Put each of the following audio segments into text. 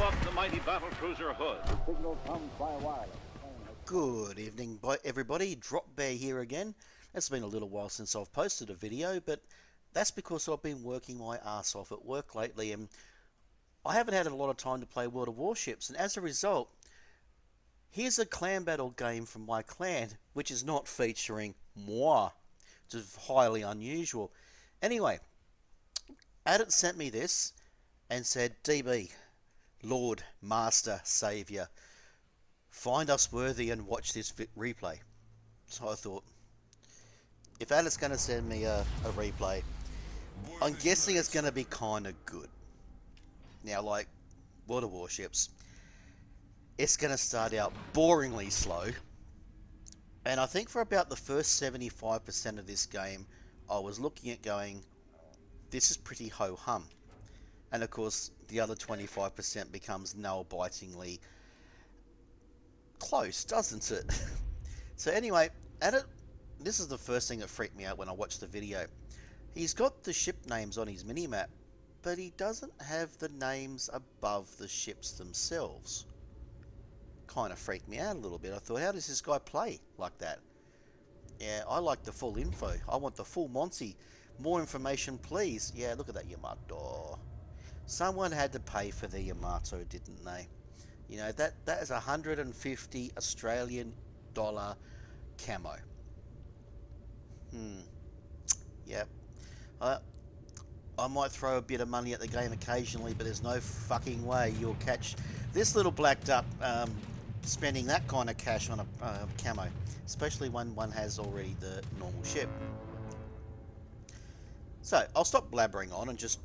up the mighty battlecruiser Hood. The signal comes by wireless. Good evening, everybody. Drop Bear here again. It's been a little while since I've posted a video, but that's because I've been working my ass off at work lately, and I haven't had a lot of time to play World of Warships, and as a result, here's a clan battle game from my clan, which is not featuring moi, which is highly unusual. Anyway, Adit sent me this and said, DB, Lord, Master, Saviour, find us worthy and watch this replay. So I thought, if Adit's going to send me a replay, I'm guessing it's going to be kind of good. Now, like World of Warships, it's going to start out boringly slow. And I think for about the first 75% of this game, I was looking at going, this is pretty ho-hum. And of course, the other 25% becomes nail-bitingly close, doesn't it? So anyway, this is the first thing that freaked me out when I watched the video. He's got the ship names on his minimap, but he doesn't have the names above the ships themselves. Kind of freaked me out a little bit. I thought, how does this guy play like that? Yeah, I like the full info. I want the full Monty. More information, please. Yeah, look at that Yamato. Someone had to pay for the Yamato, didn't they? You know, that is 150 Australian dollar camo. Yep. I might throw a bit of money at the game occasionally, but there's no fucking way you'll catch this little black duck spending that kind of cash on a camo, especially when one has already the normal ship. So, I'll stop blabbering on and just...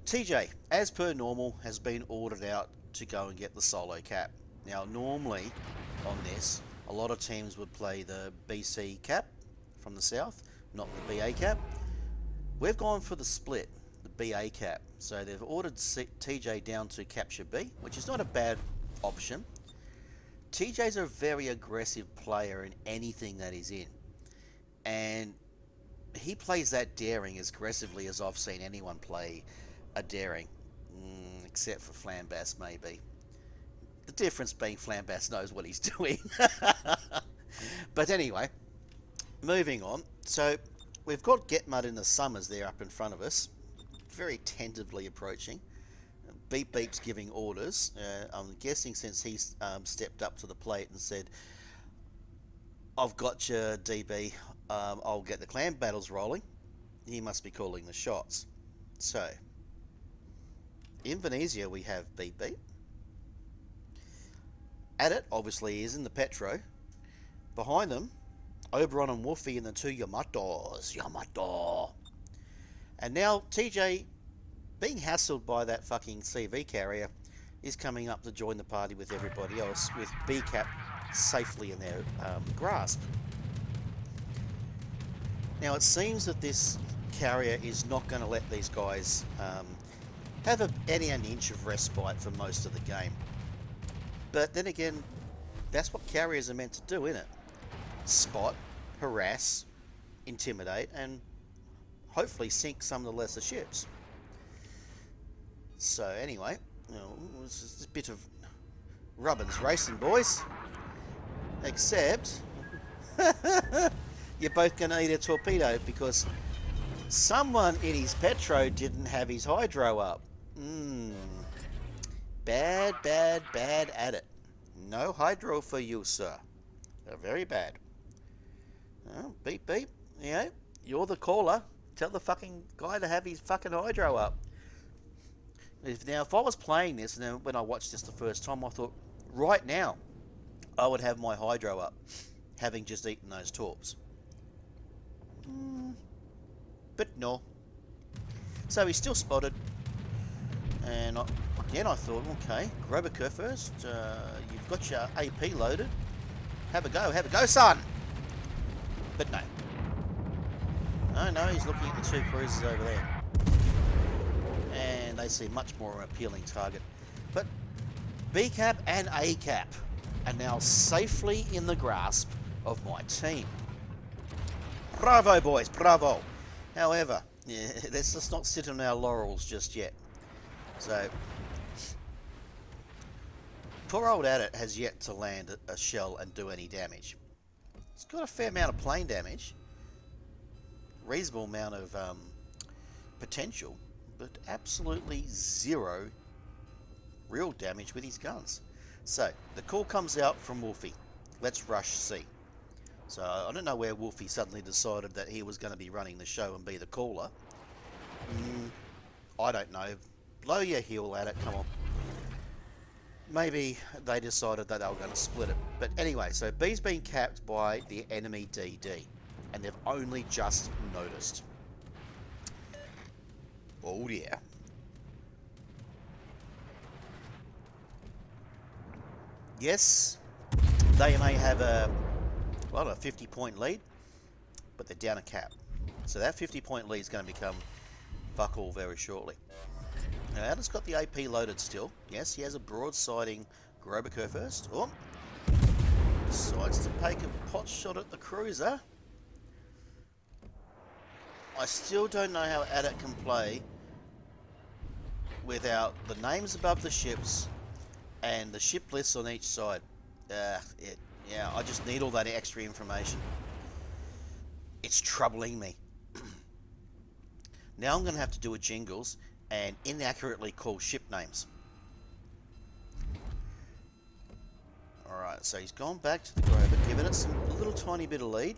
TJ, as per normal, has been ordered out to go and get the solo cap. Now, normally on this, a lot of teams would play the BC cap from the south, not the BA cap. We've gone for the split, the BA cap. So they've ordered TJ down to capture B, which is not a bad option. TJ's a very aggressive player in anything that he's in. And he plays that daring as aggressively as I've seen anyone play a daring. Except for Flambass, maybe. The difference being Flambass knows what he's doing. But anyway, moving on. So we've got Getmud in the Summers there up in front of us, very tentatively approaching. Beep Beep's giving orders. I'm guessing since he's stepped up to the plate and said, I've got you, DB, I'll get the clan battles rolling. He must be calling the shots. So, in Venezia we have Beep Beep. Adit obviously is in the Petro. Behind them, Oberon and Wolfie in the two Yamatos. Yamato! And now TJ, being hassled by that fucking CV carrier, is coming up to join the party with everybody else, with B-Cap safely in their grasp. Now it seems that this carrier is not going to let these guys have an inch of respite for most of the game. But then again, that's what carriers are meant to do, isn't it? Spot, harass, intimidate, and hopefully sink some of the lesser ships. So anyway, you know, it's just a bit of Rubbins racing, boys. Except you're both going to eat a torpedo because someone in his Petro didn't have his hydro up. Bad, bad, bad at it. No hydro for you, sir. They're very bad. Oh, beep, beep. You know, you're the caller. Tell the fucking guy to have his fucking hydro up. Now, if I was playing this, and then when I watched this the first time, I thought, right now, I would have my hydro up, having just eaten those torps. But no. So he's still spotted. And again, I thought, okay, grab a cur first. You've got your AP loaded. Have a go, son! But no. No, he's looking at the two cruisers over there. And they seem much more appealing target. But B-Cap and A-Cap are now safely in the grasp of my team. Bravo, boys, bravo. However, yeah, let's just not sit on our laurels just yet. So, Poor old Adit has yet to land a shell and do any damage. He's got a fair amount of plane damage, reasonable amount of potential, but absolutely zero real damage with his guns. So the call comes out from Wolfie. Let's rush C. So I don't know where Wolfie suddenly decided that he was going to be running the show and be the caller. I don't know. Blow your heel at it, come on. Maybe they decided that they were going to split it. But anyway, so B's been capped by the enemy DD. And they've only just noticed. Oh yeah. Yes, they may have a 50-point lead, but they're down a cap. So that 50-point lead is going to become fuck all very shortly. Now, Adam's got the AP loaded still. Yes, he has a broadsiding Grobiker first. Oh, decides to take a pot shot at the cruiser. I still don't know how Adit can play without the names above the ships and the ship lists on each side. Yeah, I just need all that extra information. It's troubling me. Now I'm going to have to do a jingles and inaccurately call ship names. Alright, so he's gone back to the Grover, giving it a little tiny bit of lead.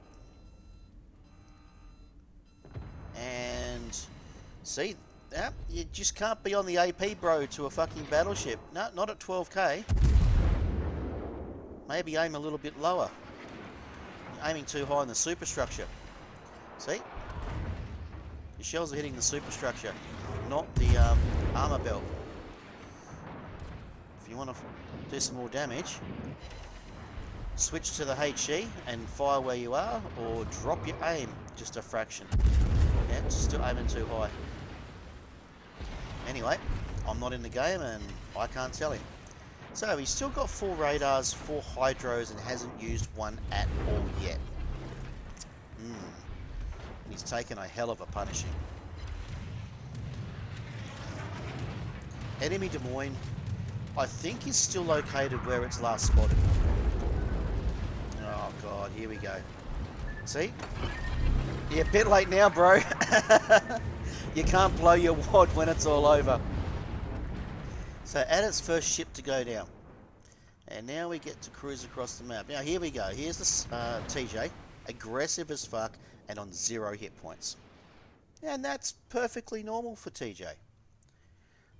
And see, yeah, you just can't be on the AP, bro, to a fucking battleship. No, not at 12k. Maybe aim a little bit lower. You're aiming too high in the superstructure. See? Your shells are hitting the superstructure, not the armor belt. If you want to do some more damage, switch to the HE and fire where you are, or drop your aim just a fraction. Yeah, it's still aiming too high. Anyway, I'm not in the game and I can't tell him. So he's still got 4 radars, 4 hydros, and hasn't used one at all yet. And he's taken a hell of a punishing. Enemy Des Moines, I think, is still located where it's last spotted. Oh god, here we go. See? Yeah, a bit late now, bro. You can't blow your wad when it's all over. So Adit's first ship to go down. And now we get to cruise across the map. Now here we go. Here's the TJ. Aggressive as fuck and on 0 hit points. And that's perfectly normal for TJ.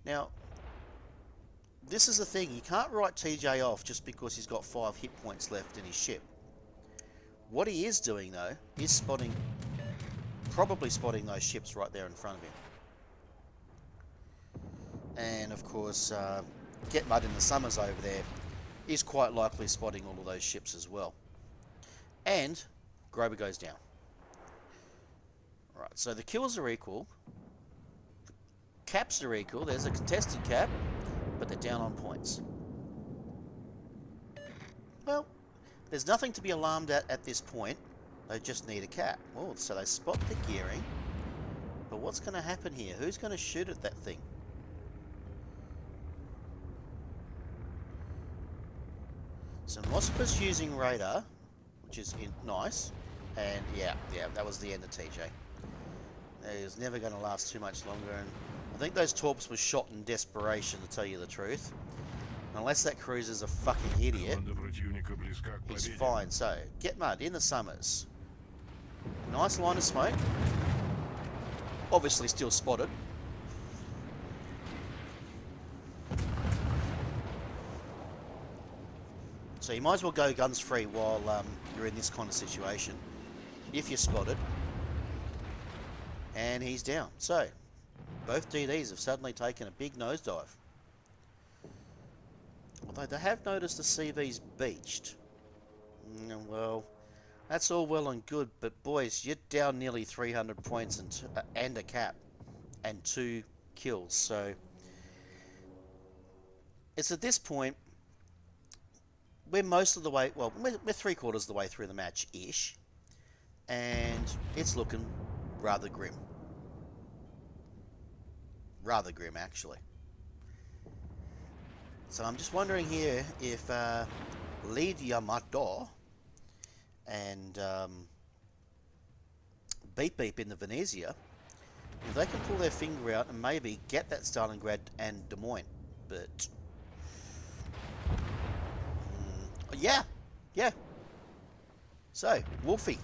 Now, this is the thing. You can't write TJ off just because he's got 5 hit points left in his ship. What he is doing, though, is probably spotting those ships right there in front of him. And, of course, Get Mud in the Summers over there is quite likely spotting all of those ships as well. And Grover goes down. Right, so the kills are equal. The caps are equal. There's a contested cap, but they're down on points. Well, there's nothing to be alarmed at this point. They just need a cap. Oh, so they spot the gearing. But what's going to happen here? Who's going to shoot at that thing? So Moskva's using radar, which is nice. And yeah, that was the end of TJ. It was never going to last too much longer. And I think those torps were shot in desperation, to tell you the truth. Unless that cruiser's a fucking idiot, he's fine. So, Get Mud in the Summers. Nice line of smoke. Obviously still spotted. So you might as well go guns free while you're in this kind of situation. If you're spotted. And he's down. So, both DDs have suddenly taken a big nosedive. Although they have noticed the CV's beached. Well, that's all well and good, but boys, you're down nearly 300 points and a cap. And 2 kills, so... It's at this point... We're most of the way... Well, we're 3/4 of the way through the match-ish. And it's looking rather grim. Rather grim, actually. So I'm just wondering here if Lead Yamato and Beep Beep in the Venezia, if they can pull their finger out and maybe get that Stalingrad and Des Moines. But yeah. So Wolfie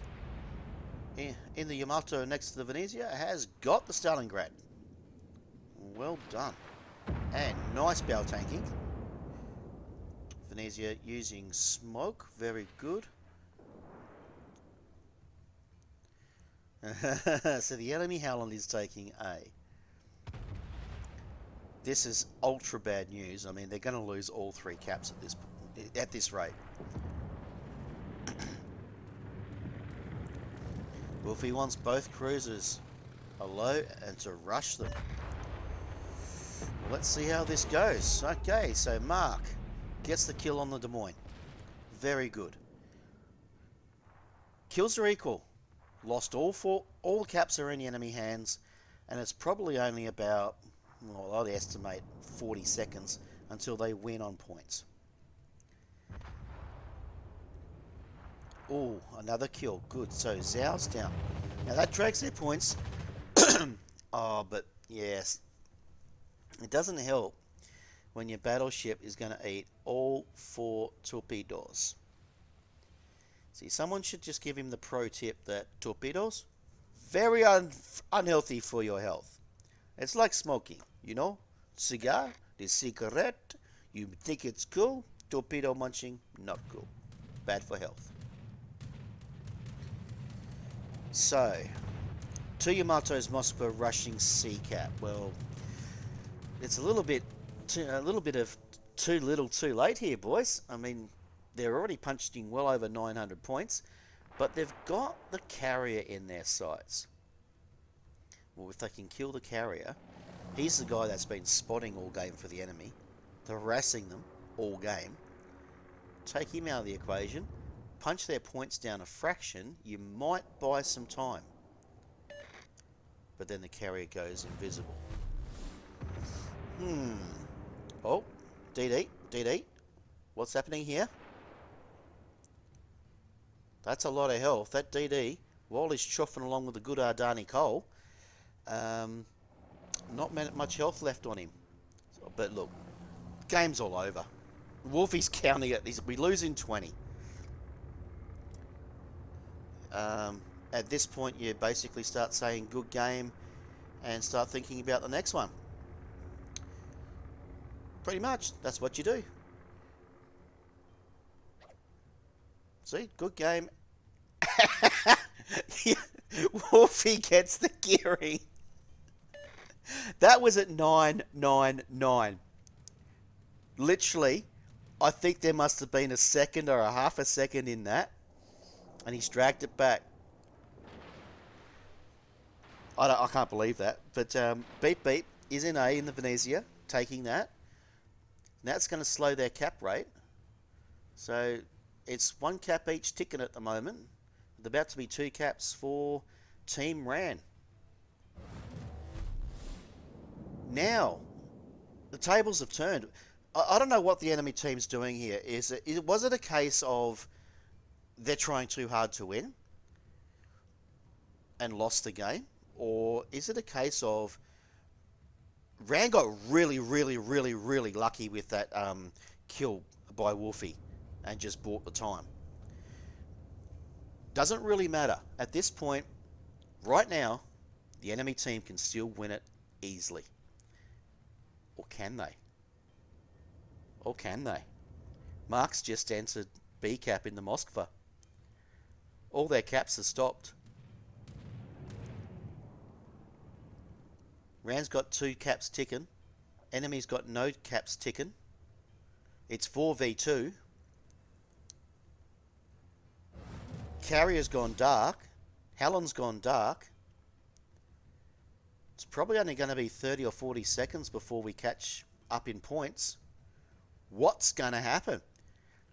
in the Yamato next to the Venezia has got the Stalingrad. Well done. And nice bow tanking. Venezia using smoke. Very good. So the enemy Howland is taking A. This is ultra bad news. I mean, they're going to lose all 3 caps at this rate. Wolfie wants both cruisers low and to rush them. Let's see how this goes. Okay, so Mark gets the kill on the Des Moines. Very good. Kills are equal. Lost all the caps are in the enemy hands, and it's probably only about, well, I'd estimate 40 seconds until they win on points. Oh, another kill. Good. So Zhao's down. Now that drags their points. Oh, but yes. It doesn't help when your battleship is going to eat all 4 torpedoes. See, someone should just give him the pro tip that torpedoes, very unhealthy for your health. It's like smoking, you know? Cigar, the cigarette, you think it's cool. Torpedo munching, not cool. Bad for health. So, 2 Yamato's Moskva rushing C cap. Well, it's a little bit of too little too late here, boys. I mean, they're already punching well over 900 points, but they've got the carrier in their sights. Well, if they can kill the carrier, he's the guy that's been spotting all game for the enemy, harassing them all game. Take him out of the equation, punch their points down a fraction, you might buy some time. But then the carrier goes invisible. Oh, DD. What's happening here? That's a lot of health. That DD, while he's chuffing along with the good Ardani coal, not much health left on him. But look, game's all over. Wolfie's counting it. We lose in 20. At this point, you basically start saying good game and start thinking about the next one. Pretty much, that's what you do. See, good game. Wolfie gets the gearing. That was at 999. Literally, I think there must have been a second or a half a second in that. And he's dragged it back. I can't believe that. But Beep Beep is in A in the Venezia, taking that. That's going to slow their cap rate. So it's 1 cap each ticking at the moment. There's about to be 2 caps for Team Ran. Now, the tables have turned. I don't know what the enemy team's doing here. Was it a case of they're trying too hard to win and lost the game? Or is it a case of Ran got really lucky with that kill by Wolfie and just bought the time? Doesn't really matter. At this point, right now, the enemy team can still win it easily. Or can they? Or can they? Mark's just entered B cap in the Moskva. All their caps are stopped. Ran's got 2 caps ticking. Enemy's got no caps ticking. It's 4v2. Carrier's gone dark. Hallen's gone dark. It's probably only going to be 30 or 40 seconds before we catch up in points. What's going to happen?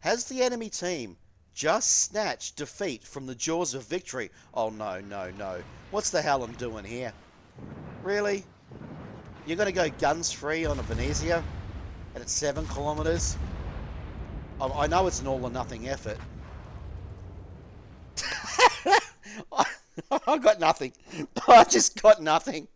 Has the enemy team just snatched defeat from the jaws of victory? Oh, no. What's the Hallen doing here? Really? You're going to go guns free on a Venezia? and it's 7 kilometers. I know it's an all or nothing effort. I got nothing. I just got nothing.